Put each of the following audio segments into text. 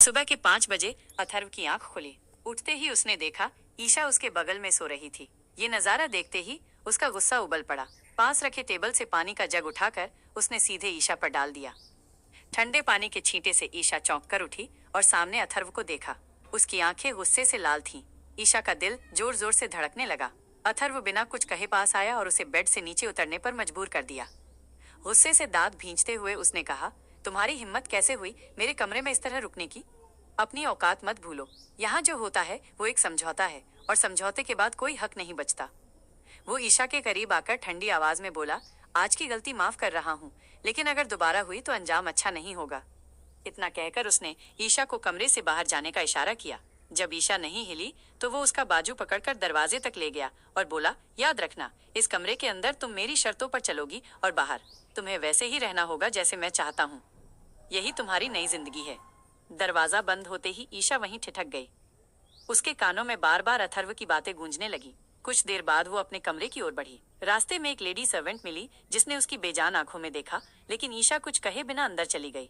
सुबह के 5 बजे अथर्व की आंख खुली। उठते ही उसने देखा ईशा उसके बगल में सो रही थी। ये नजारा देखते ही उसका गुस्सा उबल पड़ा। पास रखे टेबल से पानी का जग उठाकर उसने सीधे ईशा पर डाल दिया। ठंडे पानी के छींटे से ईशा चौंक कर उठी और सामने अथर्व को देखा। उसकी आंखें गुस्से से लाल थीं। ईशा का दिल जोर जोर से धड़कने लगा। अथर्व बिना कुछ कहे पास आया और उसे बेड से नीचे उतरने पर मजबूर कर दिया। गुस्से से दांत भींचते हुए उसने कहा, तुम्हारी हिम्मत कैसे हुई मेरे कमरे में इस तरह रुकने की? अपनी औकात मत भूलो। यहाँ जो होता है वो एक समझौता है और समझौते के बाद कोई हक नहीं बचता। वो ईशा के करीब आकर ठंडी आवाज में बोला, आज की गलती माफ कर रहा हूँ, लेकिन अगर दोबारा हुई तो अंजाम अच्छा नहीं होगा। इतना कहकर उसने ईशा को कमरे से बाहर जाने का इशारा किया। जब ईशा नहीं हिली तो वो उसका बाजू पकड़कर दरवाजे तक ले गया और बोला, याद रखना, इस कमरे के अंदर तुम मेरी शर्तों पर चलोगी और बाहर तुम्हें वैसे ही रहना होगा जैसे मैं चाहता हूँ। यही तुम्हारी नई जिंदगी है। दरवाजा बंद होते ही ईशा वहीं ठिठक गई। उसके कानों में बार बार अथर्व की बातें गूंजने लगी। कुछ देर बाद वो अपने कमरे की ओर बढ़ी। रास्ते में एक लेडी सर्वेंट मिली जिसने उसकी बेजान आंखों में देखा, लेकिन ईशा कुछ कहे बिना अंदर चली गई।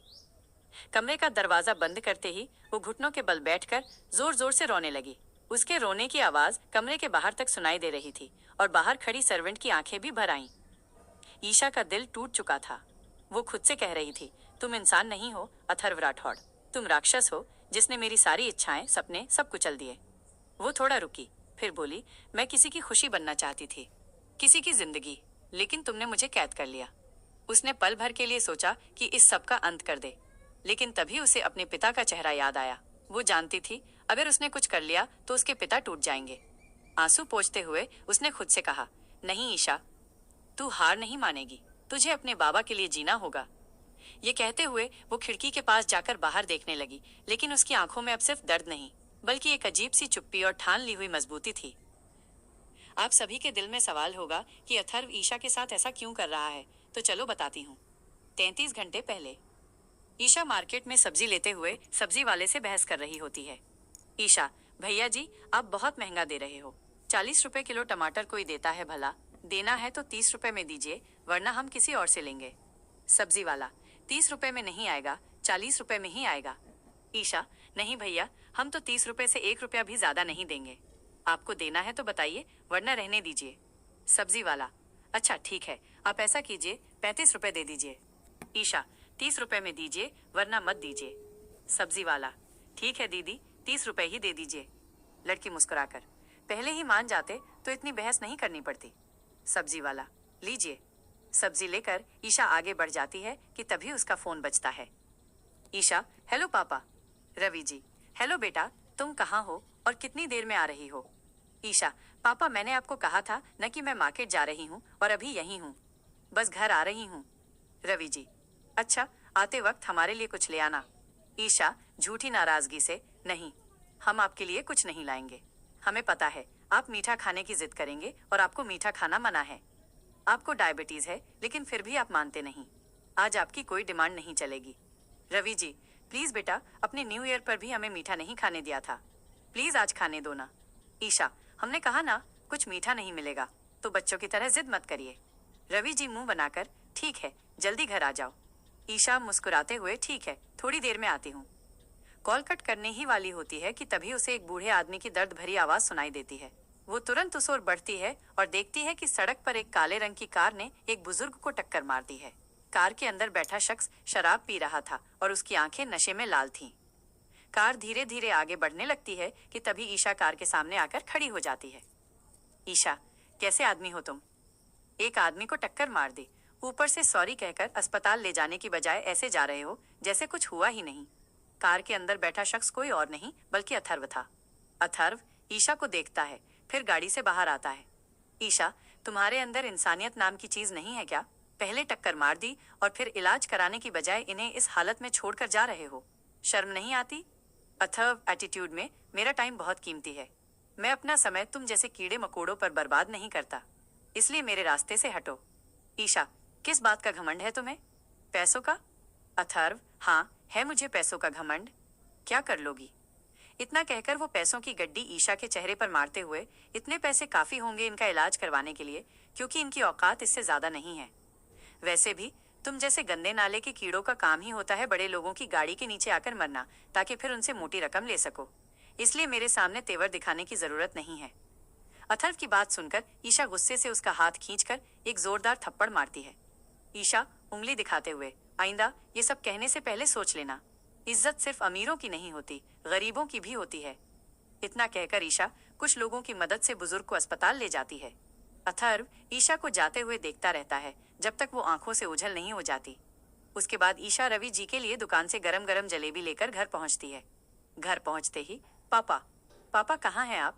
कमरे का दरवाजा बंद करते ही वो घुटनों के बल बैठकर जोर जोर से रोने लगी। उसके रोने की आवाज कमरे के बाहर तक सुनाई दे रही थी और बाहर खड़ी सर्वेंट की आंखें भी भर आईं। ईशा का दिल टूट चुका था। वो खुद से कह रही थी, तुम इंसान नहीं हो अथर्व राठौड़, तुम राक्षस हो जिसने मेरी सारी इच्छाएं, सपने सब कुचल दिए। वो थोड़ा रुकी, फिर बोली, मैं किसी की खुशी बनना चाहती थी, किसी की जिंदगी, लेकिन तुमने मुझे कैद कर लिया। उसने पल भर के लिए सोचा कि इस सब का अंत कर दे, लेकिन तभी उसे अपने पिता का चेहरा याद आया। वो जानती थी अगर उसने कुछ कर लिया तो उसके पिता टूट जाएंगे। आंसू पोंछते हुए उसने खुद से कहा, नहीं ईशा, तू हार नहीं मानेगी, तुझे अपने बाबा के लिए जीना होगा। ये कहते हुए वो खिड़की के पास जाकर बाहर देखने लगी, लेकिन उसकी आंखों में अब सिर्फ दर्द नहीं, बल्कि एक अजीब सी चुप्पी और ठान ली हुई मजबूती थी। आप सभी के दिल में सवाल होगा कि अथर्व ईशा के साथ ऐसा क्यों कर रहा है, तो चलो बताती हूँ। 33 घंटे पहले ईशा मार्केट में सब्जी लेते हुए सब्जी वाले से बहस कर रही होती है। ईशा, भैया जी आप बहुत महंगा दे रहे हो। 40 रुपए किलो टमाटर कोई देता है भला? देना है तो 30 रुपए में दीजिए, वरना हम किसी और से लेंगे। सब्जी वाला, 30 रुपए में नहीं आएगा, 40 रुपए में ही आएगा। ईशा, नहीं भैया, हम तो 30 रुपए से 1 रुपया भी ज्यादा नहीं देंगे। आपको देना है तो बताइए, वरना रहने दीजिए। सब्जी वाला, अच्छा ठीक है, आप ऐसा कीजिए, 35 रुपए दे दीजिए। ईशा, 30 रुपए में दीजिए, वरना मत दीजिए। सब्जी वाला, ठीक है दीदी, 30 रुपए ही दे दीजिए। लड़की मुस्कुराकर, पहले ही मान जाते तो इतनी बहस नहीं करनी पड़ती। सब्जी वाला, लीजिए। सब्जी लेकर ईशा आगे बढ़ जाती है कि तभी उसका फोन बजता है। ईशा, हेलो पापा। रवि जी, हेलो बेटा, तुम कहाँ हो और कितनी देर में आ रही हो? ईशा, पापा मैंने आपको कहा था न कि मैं मार्केट जा रही हूँ और अभी यहीं हूँ, बस घर आ रही हूँ। रवि जी, अच्छा, आते वक्त हमारे लिए कुछ ले आना। ईशा झूठी नाराजगी से, नहीं, हम आपके लिए कुछ नहीं लाएंगे। हमें पता है आप मीठा खाने की जिद करेंगे और आपको मीठा खाना मना है। आपको डायबिटीज है, लेकिन फिर भी आप मानते नहीं। आज आपकी कोई डिमांड नहीं चलेगी। रवि जी, प्लीज बेटा, अपने न्यू ईयर पर भी हमें मीठा नहीं खाने दिया था, प्लीज आज खाने दो ना। ईशा, हमने कहा ना कुछ मीठा नहीं मिलेगा, तो बच्चों की तरह जिद मत करिए। रवि जी मुंह बनाकर, ठीक है, जल्दी घर आ जाओ। ईशा मुस्कुराते हुए, ठीक है, थोड़ी देर में आती हूँ। कॉल कट करने ही वाली होती है कि तभी उसे एक बूढ़े आदमी की दर्द भरी आवाज सुनाई देती है। वो तुरंत उस ओर बढ़ती है और देखती है कि सड़क पर एक काले रंग की कार ने एक बुजुर्ग को टक्कर मार दी है। कार के अंदर बैठा शख्स शराब पी रहा था और उसकी आंखें नशे में लाल थीं। कार धीरे धीरे आगे बढ़ने लगती है कि तभी ईशा कार के सामने आकर खड़ी हो जाती है। ईशा, कैसे आदमी हो तुम? एक आदमी को टक्कर मार दी, ऊपर से सॉरी कहकर अस्पताल ले जाने की बजाय ऐसे जा रहे हो जैसे कुछ हुआ ही नहीं। कार के अंदर बैठा शख्स कोई और नहीं बल्कि अथर्व था। अथर्व ईशा को देखता है, फिर गाड़ी से बाहर आता है। ईशा, तुम्हारे अंदर इंसानियत नाम की चीज नहीं है क्या? पहले टक्कर मार दी और फिर इलाज कराने की बजाय इन्हें इस हालत में छोड़कर जा रहे हो, शर्म नहीं आती? अथर्व एटीट्यूड में, मेरा टाइम बहुत कीमती है, मैं अपना समय तुम जैसे कीड़े मकोड़ों पर बर्बाद नहीं करता, इसलिए मेरे रास्ते से हटो। ईशा, किस बात का घमंड है तुम्हें? पैसों का? अथर्व, हाँ है मुझे पैसों का घमंड। क्या कर लोगी? इतना कहकर वो पैसों की गड्डी ईशा के चेहरे पर मारते हुए, इतने पैसे काफी होंगे इनका इलाज करवाने के लिए, क्योंकि इनकी औकात इससे ज्यादा नहीं है। वैसे भी तुम जैसे गंदे नाले के कीड़ों का काम ही होता है बड़े लोगों की गाड़ी के नीचे आकर मरना, ताकि फिर उनसे मोटी रकम ले सको। इसलिए मेरे सामने तेवर दिखाने की जरूरत नहीं है। अथर्व की बात सुनकर ईशा गुस्से से उसका हाथ खींचकर एक जोरदार थप्पड़ मारती है। ईशा उंगली दिखाते हुए, आइंदा ये सब कहने से पहले सोच लेना, इज्जत सिर्फ अमीरों की नहीं होती, गरीबों की भी होती है। इतना कहकर ईशा कुछ लोगों की मदद से बुजुर्ग को अस्पताल ले जाती है। अथर्व ईशा को जाते हुए देखता रहता है जब तक वो आंखों से ओझल नहीं हो जाती। उसके बाद ईशा रवि जी के लिए दुकान से गरम गरम जलेबी लेकर घर पहुंचती है। घर पहुंचते ही, पापा, पापा कहाँ हैं आप?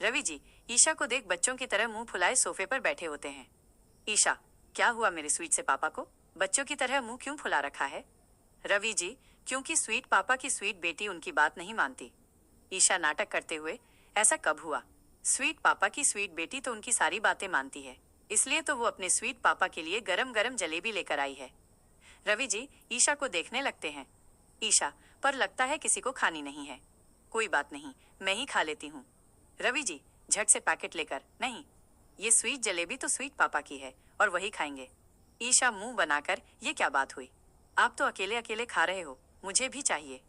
रवि जी ईशा को देख बच्चों की तरह मुंह फुलाए सोफे पर बैठे होते हैं। ईशा, क्या हुआ मेरे स्वीट से पापा को? बच्चों की तरह मुंह क्यों फुला रखा है? रवि जी, क्योंकि स्वीट पापा की स्वीट बेटी उनकी बात नहीं मानती। ईशा नाटक करते हुए, ऐसा कब हुआ? स्वीट पापा की स्वीट बेटी तो उनकी सारी बातें मानती है, इसलिए तो वो अपने स्वीट पापा के लिए गरम गरम जलेबी लेकर आई है। रवि जी ईशा को देखने लगते हैं। ईशा, पर लगता है किसी को खानी नहीं है। कोई बात नहीं, मैं ही खा लेती हूँ। रवि जी झट से पैकेट लेकर, नहीं, ये स्वीट जलेबी तो स्वीट पापा की है और वही खाएंगे। ईशा मुंह बनाकर, ये क्या बात हुई? आप तो अकेले अकेले खा रहे हो, मुझे भी चाहिए।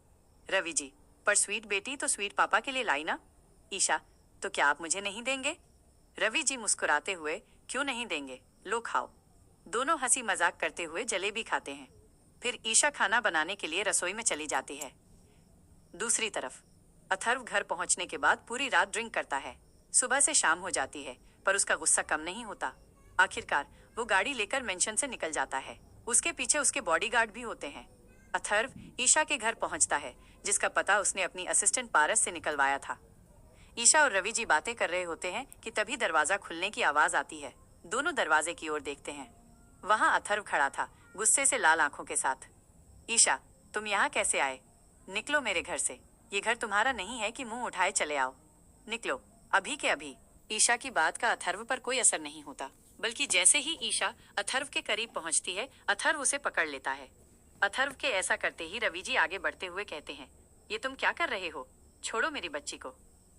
रवि जी, पर स्वीट बेटी तो स्वीट पापा के लिए लाई ना। ईशा, तो क्या आप मुझे नहीं देंगे? रवि जी मुस्कुराते हुए, क्यों नहीं देंगे, लो खाओ। दोनों हंसी मजाक करते हुए जलेबी खाते हैं। फिर ईशा खाना बनाने के लिए रसोई में चली जाती है। दूसरी तरफ अथर्व घर पहुंचने के बाद पूरी रात ड्रिंक करता है। सुबह से शाम हो जाती है, पर उसका गुस्सा कम नहीं होता। आखिरकार वो गाड़ी लेकर मेंशन से निकल जाता है। उसके पीछे उसके बॉडीगार्ड भी होते हैं। अथर्व ईशा के घर पहुंचता है, जिसका पता उसने अपनी असिस्टेंट पारस से निकलवाया था। ईशा और रवि जी बातें कर रहे होते हैं कि तभी दरवाजा खुलने की आवाज आती है। दोनों दरवाजे की ओर देखते हैं। वहां अथर्व खड़ा था, गुस्से से लाल आंखों के साथ। ईशा, तुम यहाँ कैसे आए? निकलो मेरे घर से, ये घर तुम्हारा नहीं है कि मुंह उठाए चले आओ। निकलो, अभी के अभी। ईशा की बात का अथर्व पर कोई असर नहीं होता, बल्कि जैसे ही ईशा अथर्व के करीब पहुंचती है, अथर्व उसे पकड़ लेता है। अथर्व के ऐसा करते ही रवि जी आगे बढ़ते हुए कहते हैं, ये तुम क्या कर रहे हो? छोड़ो मेरी बच्ची को।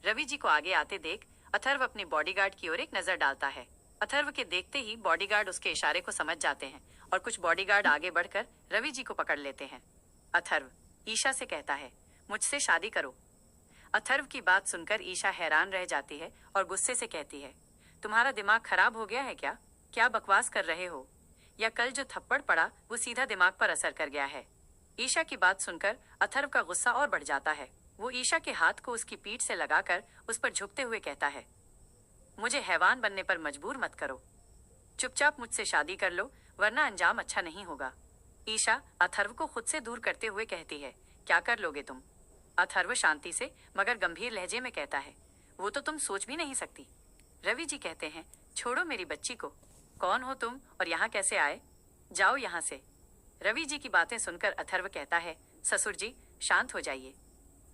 रवि जी को आगे आते देख अथर्व अपने बॉडीगार्ड की ओर एक नजर डालता है। अथर्व के देखते ही बॉडीगार्ड उसके इशारे को समझ जाते हैं और कुछ बॉडीगार्ड आगे बढ़कर रवि जी को पकड़ लेते हैं। अथर्व ईशा से कहता है, मुझसे शादी करो। अथर्व की बात सुनकर ईशा हैरान रह जाती है और गुस्से से कहती है, तुम्हारा दिमाग खराब हो गया है क्या? क्या बकवास कर रहे हो? या कल जो थप्पड़ पड़ा वो सीधा दिमाग पर असर कर गया है? ईशा की बात सुनकर अथर्व का गुस्सा और बढ़ जाता है। वो ईशा के हाथ को उसकी पीठ से लगाकर उस पर झुकते हुए कहता है, मुझे हैवान बनने पर मजबूर मत करो। चुपचाप मुझसे शादी कर लो, वरना अंजाम अच्छा नहीं होगा। ईशा अथर्व को खुद से दूर करते हुए कहती है, क्या कर लोगे तुम? अथर्व शांति से मगर गंभीर लहजे में कहता है, वो तो तुम सोच भी नहीं सकती। रवि जी कहते हैं, छोड़ो मेरी बच्ची को। कौन हो तुम और यहाँ कैसे आए? जाओ यहाँ से। रवि जी की बातें सुनकर अथर्व कहता है, ससुर जी शांत हो जाइए।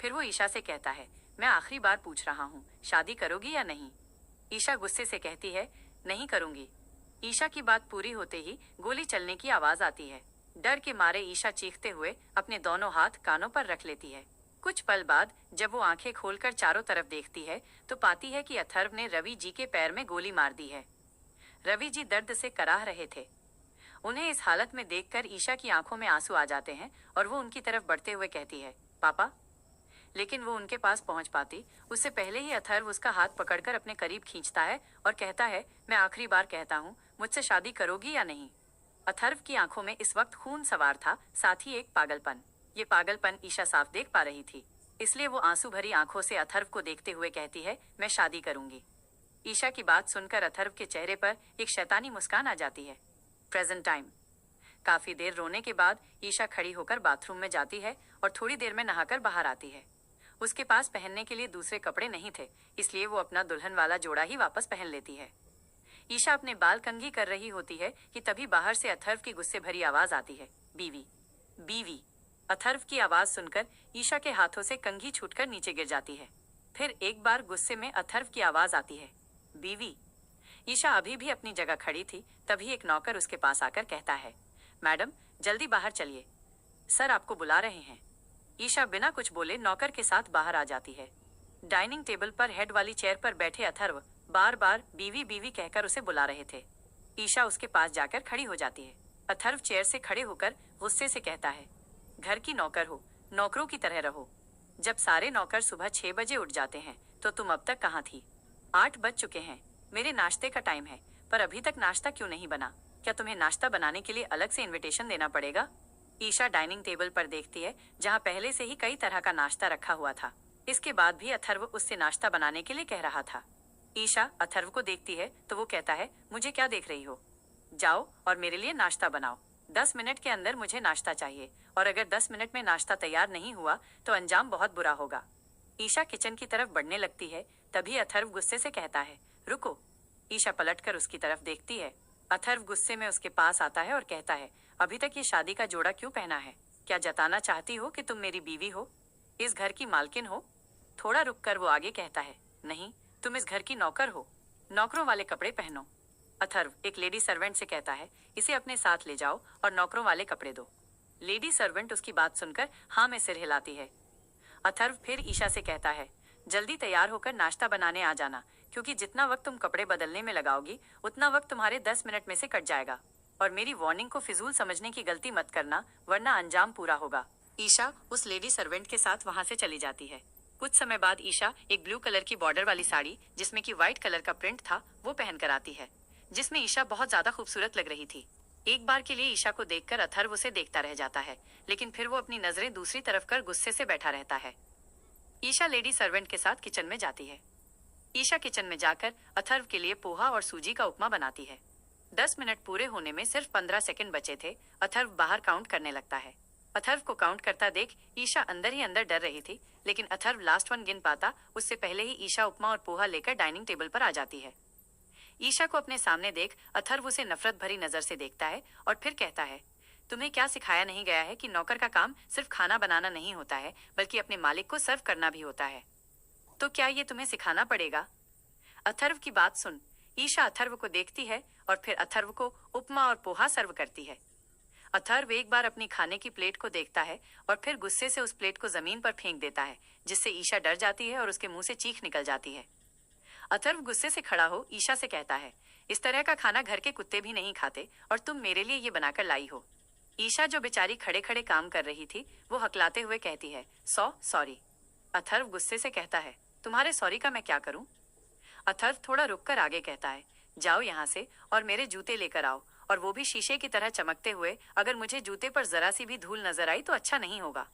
फिर वो ईशा से कहता है, मैं आखिरी बार पूछ रहा हूँ, शादी करोगी या नहीं? ईशा गुस्से से कहती है, नहीं करूंगी। ईशा की बात पूरी होते ही गोली चलने की आवाज आती है। डर के मारे ईशा चीखते हुए अपने दोनों हाथ कानों पर रख लेती है। कुछ पल बाद जब वो आंखें खोलकर चारों तरफ देखती है तो पाती है कि अथर्व ने रवि जी के पैर में गोली मार दी है। रवि जी दर्द से कराह रहे थे। उन्हें इस हालत में देखकर ईशा की आंखों में आंसू आ जाते हैं और वो उनकी तरफ बढ़ते हुए कहती है, पापा। लेकिन वो उनके पास पहुंच पाती उससे पहले ही अथर्व उसका हाथ पकड़कर अपने करीब खींचता है और कहता है, मैं आखिरी बार कहता हूँ, मुझसे शादी करोगी या नहीं? अथर्व की आंखों में इस वक्त खून सवार था, साथ ही एक पागलपन। ये पागलपन ईशा साफ देख पा रही थी, इसलिए वो आंसू भरी आंखों से अथर्व को देखते हुए कहती है, मैं शादी करूंगी। ईशा की बात सुनकर अथर्व के चेहरे पर एक शैतानी मुस्कान आ जाती है। Present time. काफी देर रोने के बाद ईशा खड़ी होकर बाथरूम में जाती है और थोड़ी देर में नहाकर बाहर आती है। उसके पास पहनने के लिए दूसरे कपड़े नहीं थे, इसलिए वो अपना दुल्हन वाला जोड़ा ही वापस पहन लेती है। ईशा अपने बाल कंघी कर रही होती है कि तभी बाहर से अथर्व की गुस्से भरी आवाज आती है, बीवी, बीवी। अथर्व की आवाज सुनकर ईशा के हाथों से कंघी छूटकर नीचे गिर जाती है। फिर एक बार गुस्से में अथर्व की आवाज आती है, बीवी। ईशा अभी भी अपनी जगह खड़ी थी, तभी एक नौकर उसके पास आकर कहता है, मैडम जल्दी बाहर चलिए, सर आपको बुला रहे हैं। ईशा बिना कुछ बोले नौकर के साथ बाहर आ जाती है। डाइनिंग टेबल पर हेड वाली चेयर पर बैठे अथर्व बार बार बीवी बीवी कहकर उसे बुला रहे थे। ईशा उसके पास जाकर खड़ी हो जाती है। अथर्व चेयर से खड़े होकर गुस्से से कहता है, घर की नौकर हो, नौकरों की तरह रहो। जब सारे नौकर सुबह 6 बजे उठ जाते हैं तो तुम अब तक कहाँ थी? 8 बज चुके हैं, मेरे नाश्ते का टाइम है, पर अभी तक नाश्ता क्यों नहीं बना? क्या तुम्हें नाश्ता बनाने के लिए अलग से इनविटेशन देना पड़ेगा? ईशा डाइनिंग टेबल पर देखती है, जहाँ पहले से ही कई तरह का नाश्ता रखा हुआ था। इसके बाद भी अथर्व उससे नाश्ता बनाने के लिए कह रहा था। ईशा अथर्व को देखती है तो वो कहता है, मुझे क्या देख रही हो? जाओ और मेरे लिए नाश्ता बनाओ। 10 मिनट के अंदर मुझे नाश्ता चाहिए, और अगर 10 मिनट में नाश्ता तैयार नहीं हुआ तो अंजाम बहुत बुरा होगा। ईशा किचन की तरफ बढ़ने लगती है, तभी अथर्व गुस्से से कहता है, रुको। ईशा पलटकर उसकी तरफ देखती है। अथर्व गुस्से में उसके पास आता है और कहता है, अभी तक ये शादी का जोड़ा क्यों पहना है? क्या जताना चाहती हो कि तुम मेरी बीवी हो, इस घर की मालकिन हो? थोड़ा रुककर वो आगे कहता है, नहीं, तुम इस घर की नौकर हो, नौकरों वाले कपड़े पहनो। अथर्व एक लेडी सर्वेंट से कहता है, इसे अपने साथ ले जाओ और नौकरों वाले कपड़े दो। लेडी सर्वेंट उसकी बात सुनकर हाँ में सिर हिलाती है। अथर्व फिर ईशा से कहता है, जल्दी तैयार होकर नाश्ता बनाने आ जाना, क्योंकि जितना वक्त तुम कपड़े बदलने में लगाओगी उतना वक्त तुम्हारे 10 मिनट में से कट जाएगा। और मेरी वार्निंग को फिजूल समझने की गलती मत करना, वरना अंजाम पूरा होगा। ईशा उस लेडी सर्वेंट के साथ वहां से चली जाती है। कुछ समय बाद ईशा एक ब्लू कलर की बॉर्डर वाली साड़ी, जिसमें कि व्हाइट कलर का प्रिंट था, वो पहन कर आती है, जिसमें ईशा बहुत ज्यादा खूबसूरत लग रही थी। एक बार के लिए ईशा को देखकर अथर्व उसे देखता रह जाता है, लेकिन फिर वो अपनी नजरें दूसरी तरफ कर गुस्से से बैठा रहता है। ईशा लेडी सर्वेंट के साथ किचन में जाती है। ईशा किचन में जाकर अथर्व के लिए पोहा और सूजी का उपमा बनाती है। 10 मिनट पूरे होने में सिर्फ 15 सेकंड बचे थे। अथर्व बाहर काउंट करने लगता है। अथर्व को काउंट करता देख ईशा अंदर ही अंदर डर रही थी, लेकिन अथर्व लास्ट वन गिन पाता उससे पहले ही ईशा उपमा और पोहा लेकर डाइनिंग टेबल पर आ जाती है। ईशा को अपने सामने देख अथर्व उसे नफरत भरी नजर से देखता है और फिर कहता है, तुम्हें क्या सिखाया नहीं गया है कि नौकर का काम सिर्फ खाना बनाना नहीं होता है, बल्कि अपने मालिक को सर्व करना भी होता है? तो क्या ये तुम्हें सिखाना पड़ेगा? अथर्व की बात सुन ईशा अथर्व को देखती है और फिर अथर्व को उपमा और पोहा सर्व करती है। अथर्व एक बार अपनी खाने की प्लेट को देखता है और फिर गुस्से से उस प्लेट को जमीन पर फेंक देता है, जिससे ईशा डर जाती है और उसके मुंह से चीख निकल जाती है। अथर्व गुस्से से खड़ा हो ईशा से कहता है, इस तरह का खाना घर के कुत्ते भी नहीं खाते और तुम मेरे लिए ये बनाकर लाई हो। ईशा जो बेचारी खड़े खड़े काम कर रही थी, वो हकलाते हुए कहती है, सॉरी। अथर्व गुस्से से कहता है, तुम्हारे सॉरी का मैं क्या करूं? अथर्व थोड़ा रुककर आगे कहता है, जाओ यहाँ से और मेरे जूते लेकर आओ, और वो भी शीशे की तरह चमकते हुए। अगर मुझे जूते पर जरा सी भी धूल नजर आई तो अच्छा नहीं होगा।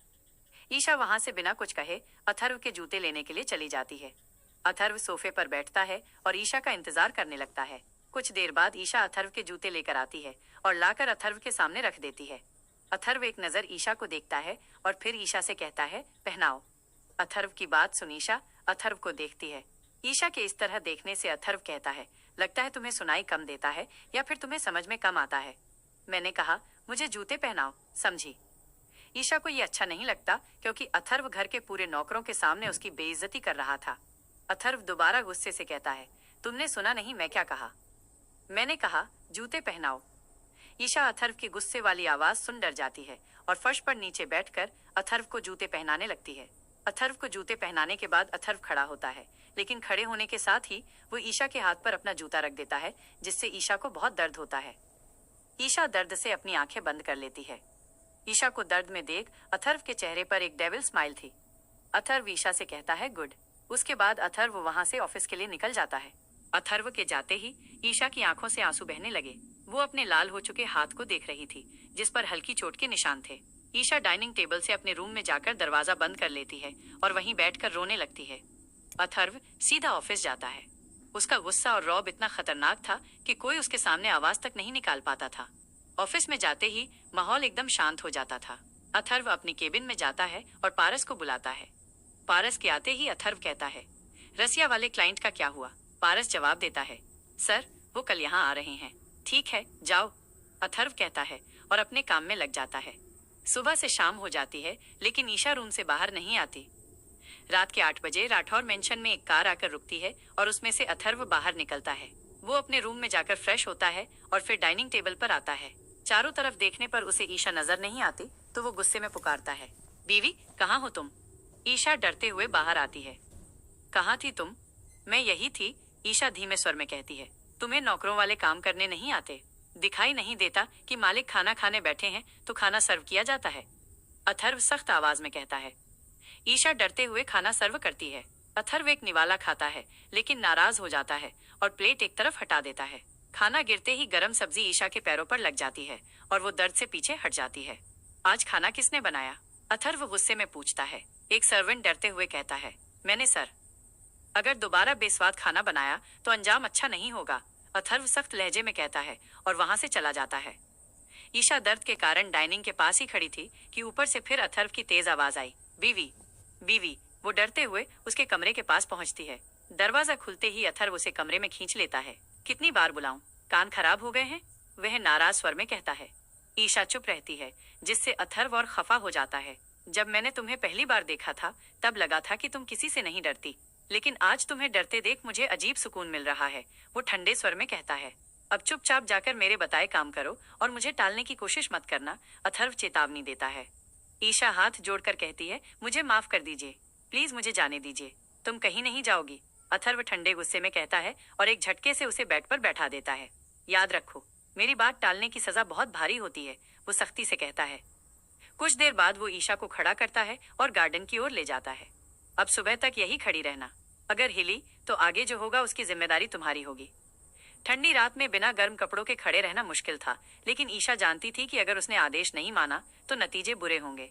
ईशा वहां से बिना कुछ कहे अथर्व के जूते लेने के लिए चली जाती है। अथर्व सोफे पर बैठता है और ईशा का इंतजार करने लगता है। कुछ देर बाद ईशा अथर्व के जूते लेकर आती है और लाकर अथर्व के सामने रख देती है। अथर्व एक नजर ईशा को देखता है और फिर ईशा से कहता है, पहनाओ। अथर्व की बात सुन ईशा अथर्व को देखती है। ईशा के इस तरह देखने से अथर्व कहता है, लगता है तुम्हें सुनाई कम देता है या फिर तुम्हें समझ में कम आता है। मैंने कहा मुझे जूते पहनाओ, समझी? ईशा को ये अच्छा नहीं लगता, क्योंकि अथर्व घर के पूरे नौकरों के सामने उसकी बेइज्जती कर रहा था। अथर्व दोबारा गुस्से से कहता है, तुमने सुना नहीं मैं क्या कहा? मैंने कहा जूते पहनाओ। ईशा अथर्व की गुस्से वाली आवाज सुन डर जाती है और फर्श पर नीचे बैठकर अथर्व को जूते पहनाने लगती है। अथर्व को जूते पहनाने के बाद अथर्व खड़ा होता है, लेकिन खड़े होने के साथ ही वो ईशा के हाथ पर अपना जूता रख देता है, जिससे ईशा को बहुत दर्द होता है। ईशा दर्द से अपनी आंखें बंद कर लेती है। ईशा को दर्द में देख अथर्व के चेहरे पर एक डेविल स्माइल थी। अथर्व ईशा से कहता है, गुड। उसके बाद अथर्व वहां से ऑफिस के लिए निकल जाता है। अथर्व के जाते ही ईशा की आंखों से आंसू बहने लगे। वो अपने लाल हो चुके हाथ को देख रही थी, जिस पर हल्की चोट के निशान थे। ईशा डाइनिंग टेबल से अपने रूम में जाकर दरवाजा बंद कर लेती है और वहीं बैठकर रोने लगती है। अथर्व सीधा ऑफिस जाता है। उसका गुस्सा और रौब इतना खतरनाक था कि कोई उसके सामने आवाज तक नहीं निकाल पाता था। ऑफिस में जाते ही माहौल एकदम शांत हो जाता था। अथर्व अपनी केबिन में जाता है और पारस को बुलाता है। पारस के आते ही अथर्व कहता है, रसिया वाले क्लाइंट का क्या हुआ? पारस जवाब देता है, सर वो कल यहाँ आ रहे हैं। ठीक है जाओ, अथर्व कहता है और अपने काम में लग जाता है। सुबह से शाम हो जाती है, लेकिन ईशा रूम से बाहर नहीं आती। रात के 8 बजे राठौर मेंशन में एक कार आकर रुकती है और उसमें से अथर्व बाहर निकलता है। वो अपने रूम में जाकर फ्रेश होता है और फिर डाइनिंग टेबल पर आता है। चारों तरफ देखने पर उसे ईशा नजर नहीं आती, तो वो गुस्से में पुकारता है, बीवी कहाँ हो तुम? ईशा डरते हुए बाहर आती है। कहाँ थी तुम? मैं यही थी, ईशा धीमे स्वर में कहती है। तुम्हें नौकरों वाले काम करने नहीं आते? दिखाई नहीं देता कि मालिक खाना खाने बैठे हैं तो खाना सर्व किया जाता है? अथर्व सख्त आवाज में कहता है। ईशा डरते हुए खाना सर्व करती है। अथर्व एक निवाला खाता है लेकिन नाराज हो जाता है और प्लेट एक तरफ हटा देता है। खाना गिरते ही गरम सब्जी ईशा के पैरों पर लग जाती है और वो दर्द से पीछे हट जाती है। आज खाना किसने बनाया? अथर्व गुस्से में पूछता है। एक सर्वेंट डरते हुए कहता है, मैंने सर। अगर दोबारा बेस्वाद खाना बनाया तो अंजाम अच्छा नहीं होगा, अथर्व सख्त लहजे में कहता है और वहां से चला जाता है। ईशा दर्द के कारण डाइनिंग के पास ही खड़ी थी कि ऊपर से फिर अथर्व की तेज आवाज आई, बीवी, बीवी। वो डरते हुए उसके कमरे के पास पहुंचती है। दरवाजा खुलते ही अथर्व उसे कमरे में खींच लेता है। कितनी बार बुलाऊं, कान खराब हो गए हैं? वह नाराज स्वर में कहता है। ईशा चुप रहती है, जिससे अथर्व और खफा हो जाता है। जब मैंने तुम्हें पहली बार देखा था तब लगा था कि तुम किसी से नहीं डरती, लेकिन आज तुम्हें डरते देख मुझे अजीब सुकून मिल रहा है, वो ठंडे स्वर में कहता है। अब चुपचाप जाकर मेरे बताए काम करो और मुझे टालने की कोशिश मत करना, अथर्व चेतावनी देता है। ईशा हाथ जोड़कर कहती है, मुझे माफ कर दीजिए, प्लीज मुझे जाने दीजिए, तुम कहीं नहीं जाओगी, अथर्व ठंडे गुस्से में कहता है और एक झटके से उसे बेड पर बैठा देता है। याद रखो, मेरी बात टालने की सजा बहुत भारी होती है, वो सख्ती से कहता है। कुछ देर बाद वो ईशा को खड़ा करता है और गार्डन की ओर ले जाता है। अब सुबह तक यही खड़ी रहना, अगर हिली तो आगे जो होगा उसकी जिम्मेदारी तुम्हारी होगी। ठंडी रात में बिना गर्म कपड़ों के खड़े रहना मुश्किल था, लेकिन ईशा जानती थी कि अगर उसने आदेश नहीं माना तो नतीजे बुरे होंगे।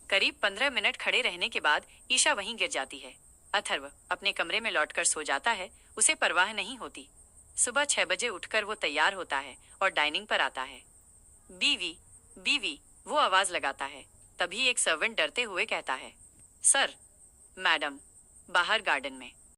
करीब 15 मिनट खड़े रहने के बाद ईशा वहीं गिर जाती है। अथर्व अपने कमरे में लौटकर सो जाता है, उसे परवाह नहीं होती। सुबह 6 बजे उठकर वो तैयार होता है और डाइनिंग पर आता है। बीवी, बीवी, वो आवाज लगाता है। तभी एक सर्वेंट डरते हुए कहता है, सर। मैडम, बाहर गार्डन में।